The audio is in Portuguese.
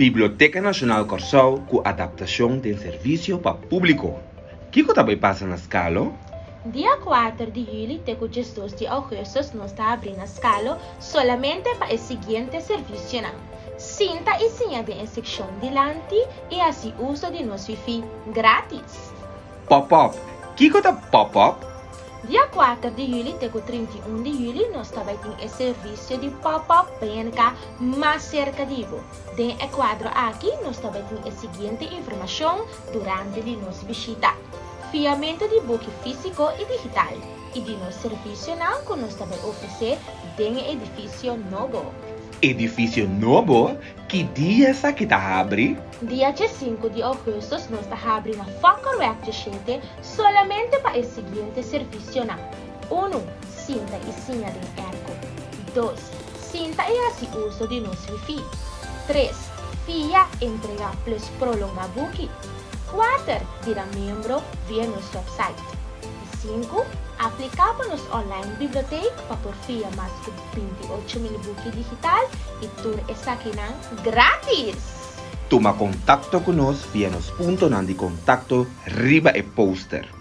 Biblioteca Nacional Corsau com adaptação de serviço para público. Que também passa na escola? Dia 4 de julho até o 16 de agosto nós está abrindo a escola somente para o seguinte serviço. Sinta e senha de secção delante e assim uso de nosso Wi-Fi grátis. Pop-up. Que é pop-up? Dia 4 de julho até o 31 de julho nós também temos o serviço de pop-up BNK mais cerca de você. Dentro do quadro aqui nós também temos a seguinte informação durante a nossa visita. Fiamento de book físico e digital e de nosso serviço que nós também oferecemos dentro do edifício novo. Edifício novo? Que dia essa que está abre? Dia 5 de agosto nós está abrindo a Focal Reactor 7 somente para o seguinte serviço. 1. Cinta e senha de ERCO. 2. Cinta e assim uso de nosso Wi-Fi. 3. Via entrega plus prolonga booking. 4. Vira membro via nosso website. 5. Aplicar para nossa online biblioteca para por via mais de 28.000 books digital e tudo essa aqui grátis. Toma contato conosco via nos ponto de contato riba e poster.